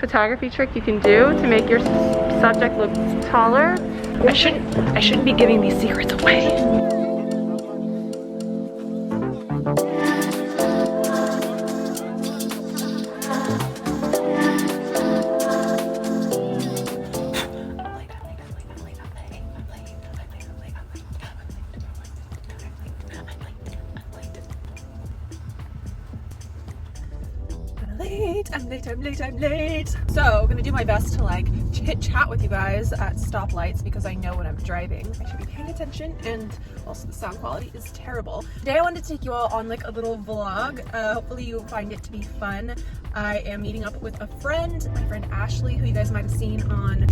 photography trick you can do to make your subject look taller. I shouldn't be giving these secrets away. I'm late. So I'm gonna do my best to like chit chat with you guys at stoplights because I know when I'm driving I should be paying attention, and also the sound quality is terrible. Today I wanted to take you all on like a little vlog. Hopefully you find it to be fun. I am meeting up with a friend, my friend Ashley, who you guys might have seen on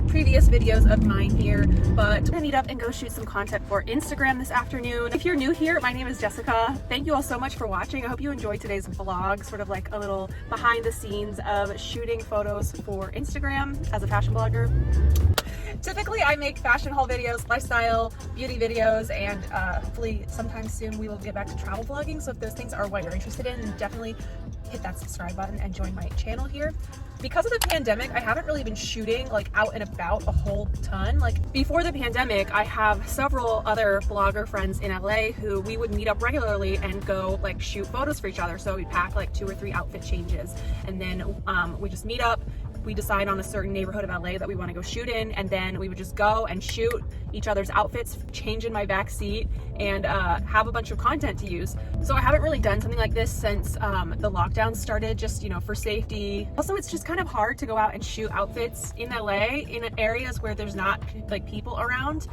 previous videos of mine here, but I'm gonna meet up and go shoot some content for Instagram this afternoon. If you're new here, my name is Jessica. Thank you all so much for watching. I hope you enjoyed today's vlog, sort of like a little behind the scenes of shooting photos for Instagram as a fashion blogger. Typically I make fashion haul videos, lifestyle, beauty videos, and hopefully sometime soon we will get back to travel vlogging. So if those things are what you're interested in, definitely hit that subscribe button and join my channel here. Because of the pandemic, I haven't really been shooting like out and about a whole ton. Like before the pandemic, I have several other blogger friends in LA who we would meet up regularly and go like shoot photos for each other. So we'd pack like 2 or 3 outfit changes, and then we just meet up. We decide on a certain neighborhood of LA that we want to go shoot in, and then we would just go and shoot each other's outfits, change in my back seat, and have a bunch of content to use. So I haven't really done something like this since the lockdown started, just, you know, for safety. Also, it's just kind of hard to go out and shoot outfits in LA in areas where there's not like people around,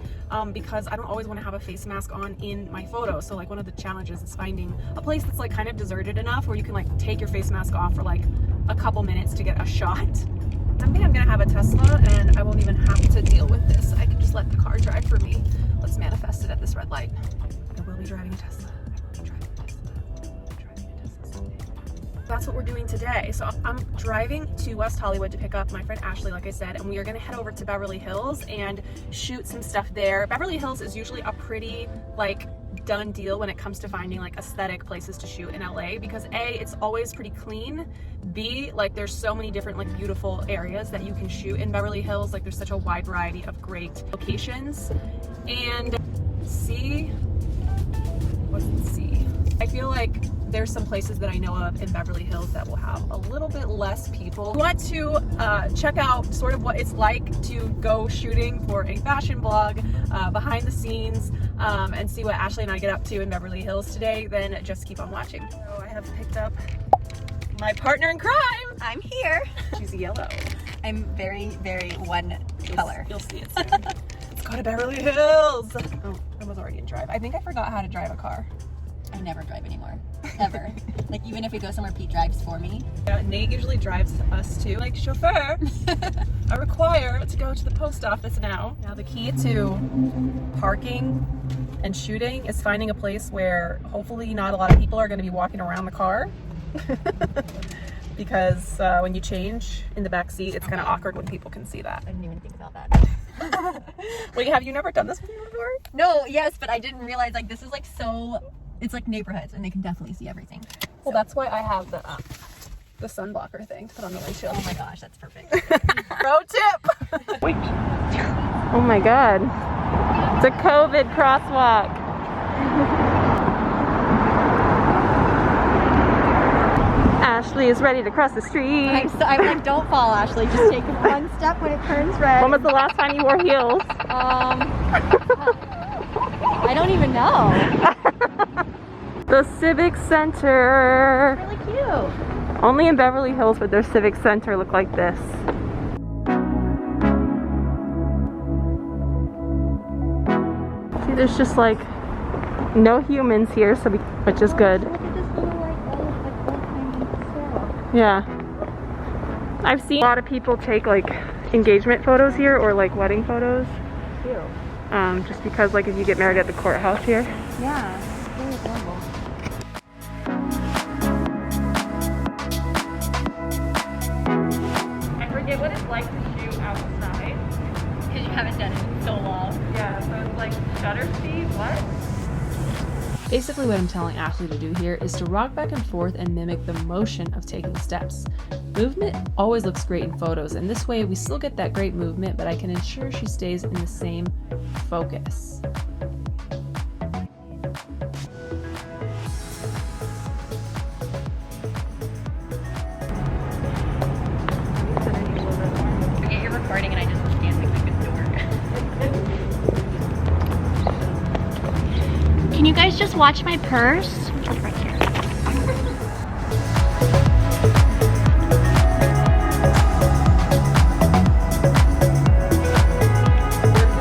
because I don't always want to have a face mask on in my photo. So like one of the challenges is finding a place that's like kind of deserted enough where you can like take your face mask off for like a couple minutes to get a shot. I think I'm gonna have a Tesla and I won't even have to deal with this. I can just let the car drive for me. Let's manifest it at this red light. I will be driving a Tesla. That's what we're doing today. So I'm driving to West Hollywood to pick up my friend Ashley, like I said, and we are gonna head over to Beverly Hills and shoot some stuff there. Beverly Hills is usually a pretty like done deal when it comes to finding like aesthetic places to shoot in LA, because A, it's always pretty clean. B, like there's so many different like beautiful areas that you can shoot in Beverly Hills. Like there's such a wide variety of great locations. And C, what's it C? I feel like there's some places that I know of in Beverly Hills that will have a little bit less people. I want to check out sort of what it's like to go shooting for a fashion blog, behind the scenes, and see what Ashley and I get up to in Beverly Hills today. Then just keep on watching. So I have picked up my partner in crime. I'm here. She's yellow. I'm very, very one color. You'll see it soon. Let's go to Beverly Hills. Oh, I was already in drive. I think I forgot how to drive a car. I never drive anymore, ever. Like even if we go somewhere, Pete drives for me. Yeah, Nate usually drives us too. Like, chauffeur, I require to go to the post office now. Now the key to parking and shooting is finding a place where hopefully not a lot of people are going to be walking around the car. Because when you change in the back seat, it's kind of awkward when people can see that. I didn't even think about that. Wait, have you never done this before? No, yes, but I didn't realize like this is like so, it's like neighborhoods and they can definitely see everything. Well, that's why I have the sun blocker thing to put on the windshield. Oh my gosh, that's perfect. Pro tip! Wait. Oh my god. It's a COVID crosswalk. Ashley is ready to cross the street. I'm like, don't fall, Ashley. Just take one step when it turns red. When was the last time you wore heels? I don't even know. The Civic Center. Really cute. Only in Beverly Hills would their Civic Center look like this. See, there's just like no humans here, so which is good. Look at this little like Yeah. I've seen a lot of people take like engagement photos here or like wedding photos. cute. Just because like if you get married at the courthouse here. Yeah, it's really adorable. I forget what it's like to shoot outside. Because you haven't done it in so long. Yeah, so it's like shutter speed, what? Basically what I'm telling Ashley to do here is to rock back and forth and mimic the motion of taking steps. Movement always looks great in photos, and this way we still get that great movement, but I can ensure she stays in the same focus. Forget you're recording and I just was dancing like a dork. Can you guys just watch my purse? It's right here.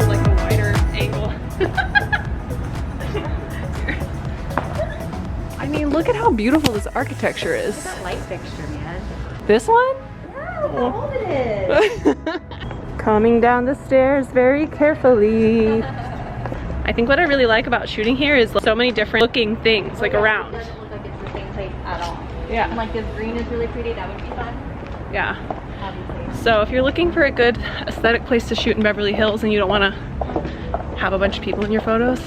Like a wider angle. I mean, look at how beautiful this architecture is. Look at that light fixture, man. This one? Yeah, look how old it is. Coming down the stairs very carefully. I think what I really like about shooting here is so many different looking things like around. It doesn't look like it's the same place at all. Yeah. And like this green is really pretty, that would be fun. Yeah. Obviously. So if you're looking for a good aesthetic place to shoot in Beverly Hills and you don't want to have a bunch of people in your photos,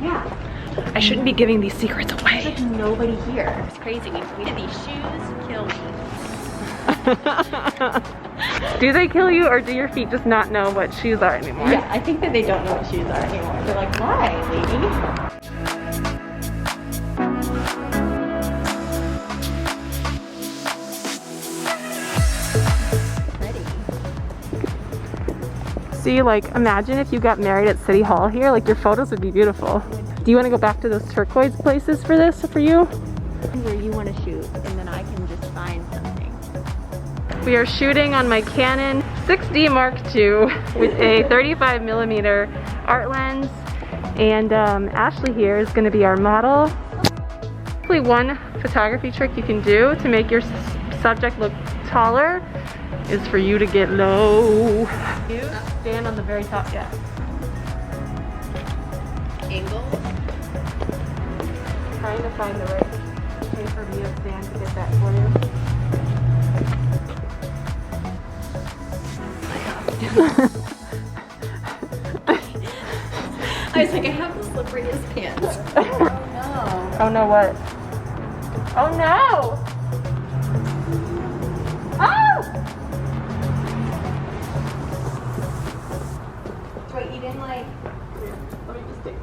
Yeah. I shouldn't be giving these secrets There's away. like nobody here. It's crazy. We did these shoes kill me. Do they kill you, or do your feet just not know what shoes are anymore? Yeah, I think that they don't know what shoes are anymore. They're like, why, lady? See, like, imagine if you got married at City Hall here, like your photos would be beautiful. Do you want to go back to those turquoise places for this, for you? Where you want to shoot, and then I can just find something. We are shooting on my Canon 6D Mark II with a 35mm art lens, and Ashley here is going to be our model. Hopefully one photography trick you can do to make your subject look taller is for you to get low. You stand on the very top, yeah. Angle? Trying to find the right place for me to stand to get that for you. I was like, I have the slipperiest pants. Oh no. Oh no, what? Oh no! Oh! Wait, you didn't like. Let me just take you.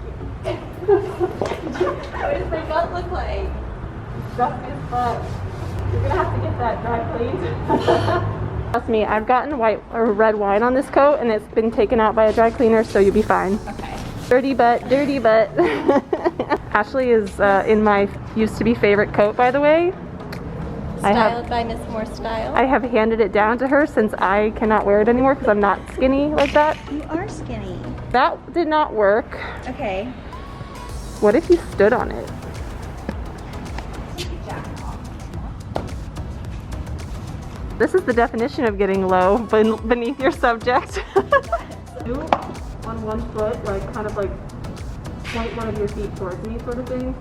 What does my butt look like? Rough as fuck. You're gonna have to get that dry cleaned. Trust me, I've gotten white or red wine on this coat and it's been taken out by a dry cleaner, so you'll be fine. Okay. Dirty butt, dirty butt. Ashley is in my used to be favorite coat, by the way. Styled by Miss More Style. I have handed it down to her since I cannot wear it anymore because I'm not skinny like that. You are skinny. That did not work. Okay. What if you stood on it? This is the definition of getting low beneath your subject. You on one foot, like kind of like point one of your feet towards me sort of thing.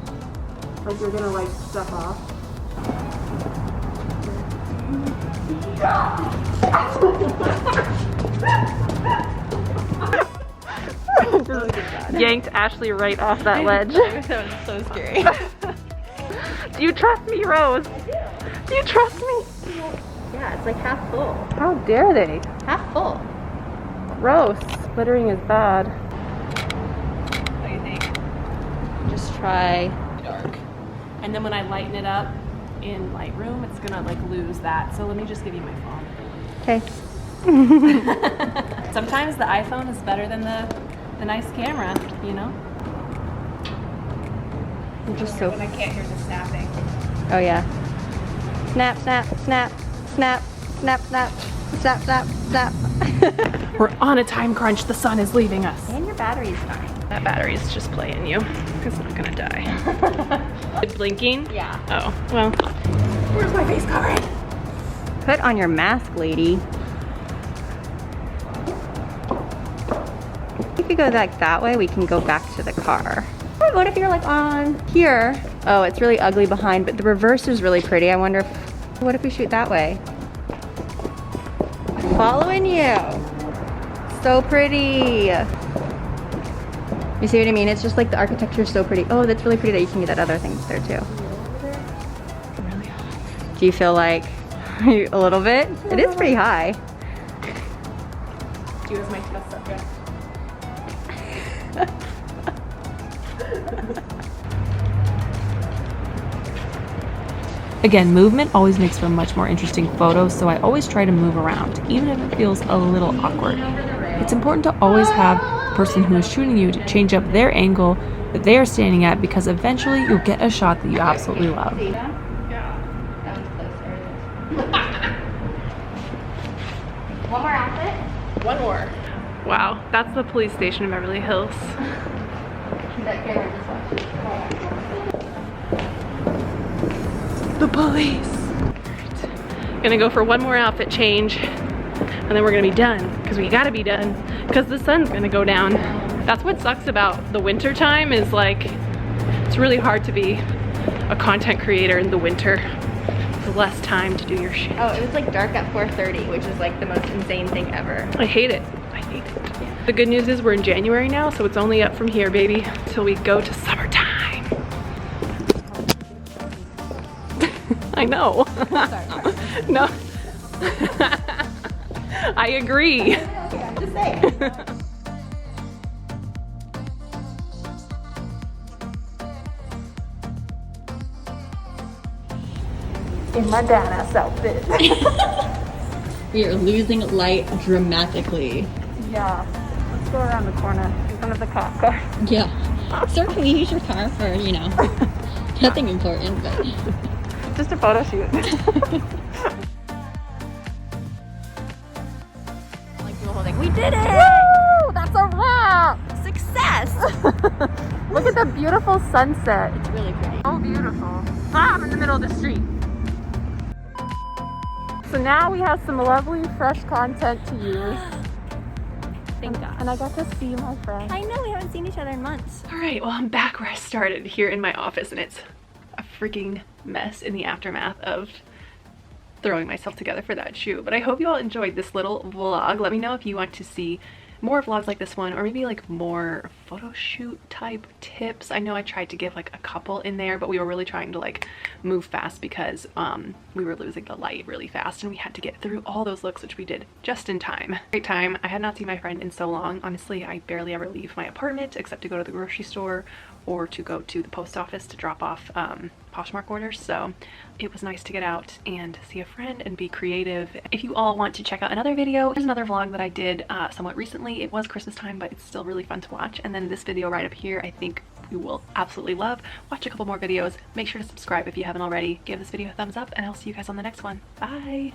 Like you're gonna like step off. Just yanked Ashley right off that ledge. That was so scary. Do you trust me, Rose? I do. Do you trust me? Yeah, it's like half full. How dare they? Half full. Gross. Glittering is bad. What do you think? Just try Dark. And then when I lighten it up in Lightroom, it's gonna like lose that. So let me just give you my phone. Okay. Sometimes the iPhone is better than the nice camera, you know? I'm just so. When I can't hear the snapping. Oh yeah. Snap, snap, snap, snap, snap, snap, snap, snap, snap. We're on a time crunch. The sun is leaving us. And your battery's fine. That battery's just playing you. It's not gonna die. It's blinking? Yeah. Oh, well. Where's my face covering? Put on your mask, lady. If you go like that way, we can go back to the car. Or what if you're like on here? Oh, it's really ugly behind, but the reverse is really pretty. I wonder if, what if we shoot that way? Following you. So pretty. You You see what I mean? It's just like the architecture is so pretty. Oh, that's really pretty that you can get that other thing there too. Really hot. Do you feel like a little bit? It is pretty high. You as my test subject. Again, movement always makes for much more interesting photos, so I always try to move around, even if it feels a little awkward. It's important to always have the person who is shooting you to change up their angle that they are standing at, because eventually you'll get a shot that you absolutely love. One more outfit? One more. Wow, that's the police station in Beverly Hills. That camera just watched. The police. Right. Gonna go for one more outfit change, and then we're gonna be done, because we gotta be done, because the sun's gonna go down. That's what sucks about the winter time, is like, it's really hard to be a content creator in the winter. There's less time to do your shit. Oh, it was like dark at 4:30, which is like the most insane thing ever. I hate it. I hate it. The good news is we're in January now, so it's only up from here, baby, till we go to summertime. I know. Sorry. No. I agree. I'm just saying. In my badass outfit. We are losing light dramatically. Yeah. Let's go around the corner in front of the cop car. Yeah. Sir, can we use your car for, you know, nothing important, but... Just a photo shoot. Like the whole thing. We did it! Woo! That's a wrap! Success! Look at the beautiful sunset. It's really pretty. So beautiful. Ah, I'm in the middle of the street. So now we have some lovely, fresh content to use. Thank God. And I got to see my friend. I know, we haven't seen each other in months. All right, well, I'm back where I started, here in my office, and it's a freaking mess in the aftermath of throwing myself together for that shoot. But I hope you all enjoyed this little vlog. Let me know if you want to see more vlogs like this one, or maybe like more photo shoot type tips. I know I tried to give like a couple in there, but we were really trying to like move fast because we were losing the light really fast, and we had to get through all those looks, which we did just in time. Great time. I had not seen my friend in so long. Honestly, I barely ever leave my apartment except to go to the grocery store or to go to the post office to drop off Poshmark orders. So it was nice to get out and see a friend and be creative. If you all want to check out another video, here's another vlog that I did somewhat recently. It was Christmas time, but it's still really fun to watch. And then this video right up here, I think you will absolutely love. Watch a couple more videos. Make sure to subscribe if you haven't already. Give this video a thumbs up, and I'll see you guys on the next one. Bye!